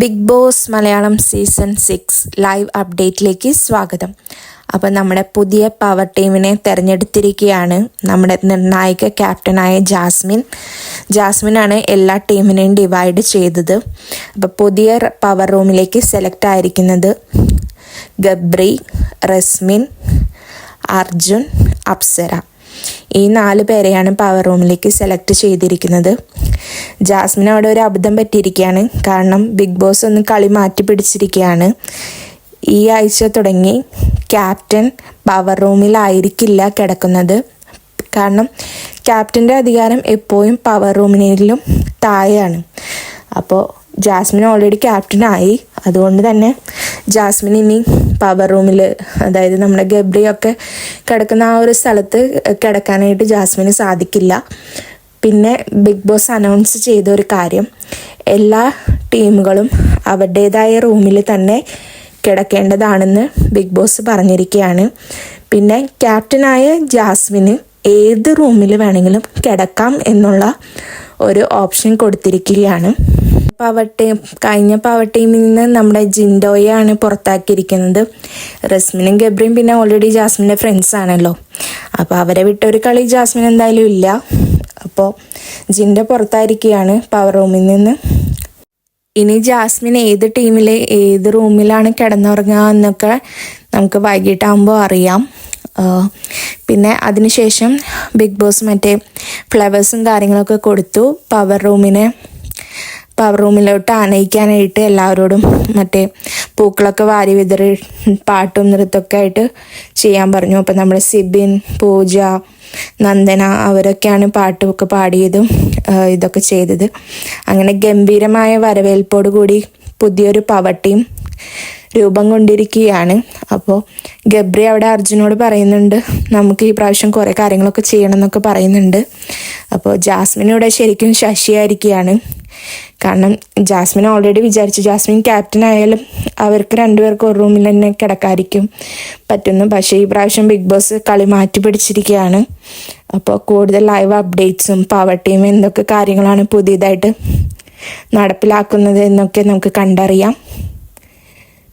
Big boss Malayalam season 6 live അപ്ഡേറ്റിലേക്ക് സ്വാഗതം. അപ്പോൾ നമ്മുടെ പുതിയ പവർ ടീമിനെ തിരഞ്ഞെടുത്തിരിക്കുകയാണ്. നമ്മുടെ നിർണായക ക്യാപ്റ്റനായ ജാസ്മിനാണ് എല്ലാ ടീമിനെയും ഡിവൈഡ് ചെയ്തത്. അപ്പോൾ പുതിയ പവർ റൂമിലേക്ക് സെലക്ട് ആയിരിക്കുന്നത് ഗബ്രി, റസ്മിൻ, അർജുൻ, അപ്സര. ഈ 4 പേരെയാണ് പവർ റൂമിലേക്ക് സെലക്ട് ചെയ്തിരിക്കുന്നത്. ജാസ്മിന് അവിടെ ഒരു അബദ്ധം പറ്റിയിരിക്കുകയാണ്. കാരണം ബിഗ് ബോസ് ഒന്ന് കളി മാറ്റി പിടിച്ചിരിക്കുകയാണ്. ഈ ആഴ്ച തുടങ്ങി ക്യാപ്റ്റൻ പവർ റൂമിലായിരിക്കില്ല കിടക്കുന്നത്. കാരണം ക്യാപ്റ്റൻ്റെ അധികാരം എപ്പോഴും പവർ റൂമിലും താഴെയാണ്. അപ്പോൾ ജാസ്മിൻ ഓൾറെഡി ക്യാപ്റ്റനായി. അതുകൊണ്ട് തന്നെ ജാസ്മിൻ ഇനി പവർ റൂമിൽ, അതായത് നമ്മുടെ ഗബ്രിയൊക്കെ കിടക്കുന്ന ആ ഒരു സ്ഥലത്ത് കിടക്കാനായിട്ട് ജാസ്മിന് സാധിക്കില്ല. പിന്നെ ബിഗ് ബോസ് അനൗൺസ് ചെയ്ത ഒരു കാര്യം, എല്ലാ ടീമുകളും അവരുടേതായ റൂമിൽ തന്നെ കിടക്കേണ്ടതാണെന്ന് ബിഗ് ബോസ് പറഞ്ഞിരിക്കുകയാണ്. പിന്നെ ക്യാപ്റ്റനായ ജാസ്മിന് ഏത് റൂമിൽ വേണമെങ്കിലും കിടക്കാം എന്നുള്ള ഒരു ഓപ്ഷൻ കൊടുത്തിരിക്കുകയാണ്. കഴിഞ്ഞ പവർ ടീമിൽ നിന്ന് നമ്മുടെ ജിൻഡോയാണ് പുറത്താക്കിയിരിക്കുന്നത്. റസ്മിനും ഗബ്രിയും പിന്നെ ഓൾറെഡി ജാസ്മിൻ്റെ ഫ്രണ്ട്സ് ആണല്ലോ. അപ്പോൾ അവരെ വിട്ടൊരു കളി ജാസ്മിൻ എന്തായാലും ഇല്ല. അപ്പോൾ ജിൻഡോ പുറത്തായിരിക്കുകയാണ് പവർ റൂമിൽ നിന്ന്. ഇനി ജാസ്മിൻ ഏത് ടീമിൽ ഏത് റൂമിലാണ് കിടന്നുറങ്ങുക എന്നൊക്കെ നമുക്ക് വൈകിട്ടാകുമ്പോൾ അറിയാം. പിന്നെ അതിനുശേഷം ബിഗ് ബോസ് മറ്റേ ഫ്ലവേഴ്സും കാര്യങ്ങളൊക്കെ കൊടുത്തു. പവർ റൂമിലോട്ട് ആനയിക്കാനായിട്ട് എല്ലാവരോടും മറ്റേ പൂക്കളൊക്കെ വാരി വിതറി പാട്ടും നൃത്തമൊക്കെ ആയിട്ട് ചെയ്യാൻ പറഞ്ഞു. അപ്പം നമ്മുടെ സിബിൻ, പൂജ, നന്ദന അവരൊക്കെയാണ് പാട്ടുമൊക്കെ പാടിയതും ഇതൊക്കെ ചെയ്തത്. അങ്ങനെ ഗംഭീരമായ വരവേൽപ്പോടു കൂടി പുതിയൊരു പവർ ടീം രൂപം കൊണ്ടിരിക്കുകയാണ്. അപ്പോൾ ഗബ്രി അവിടെ അർജുനോട് പറയുന്നുണ്ട്, നമുക്ക് ഈ പ്രാവശ്യം കുറേ കാര്യങ്ങളൊക്കെ ചെയ്യണം എന്നൊക്കെ പറയുന്നുണ്ട്. അപ്പോൾ ജാസ്മിനിവിടെ ശരിക്കും ശശിയായിരിക്കുകയാണ്. കാരണം ജാസ്മിൻ ഓൾറെഡി വിചാരിച്ചു ജാസ്മിൻ ക്യാപ്റ്റൻ ആയാലും അവർക്ക് 2 പേർക്ക് ഒരു റൂമിൽ തന്നെ കിടക്കാതിരിക്കും പറ്റുന്നു. പക്ഷേ ഈ പ്രാവശ്യം ബിഗ് ബോസ് കളി മാറ്റി പിടിച്ചിരിക്കുകയാണ്. അപ്പോൾ കൂടുതൽ ലൈവ് അപ്ഡേറ്റ്സും പവർ ടീം എന്തൊക്കെ കാര്യങ്ങളാണ് പുതിയതായിട്ട് നടപ്പിലാക്കുന്നത് എന്നൊക്കെ നമുക്ക് കണ്ടറിയാം.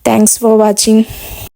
Thanks for watching.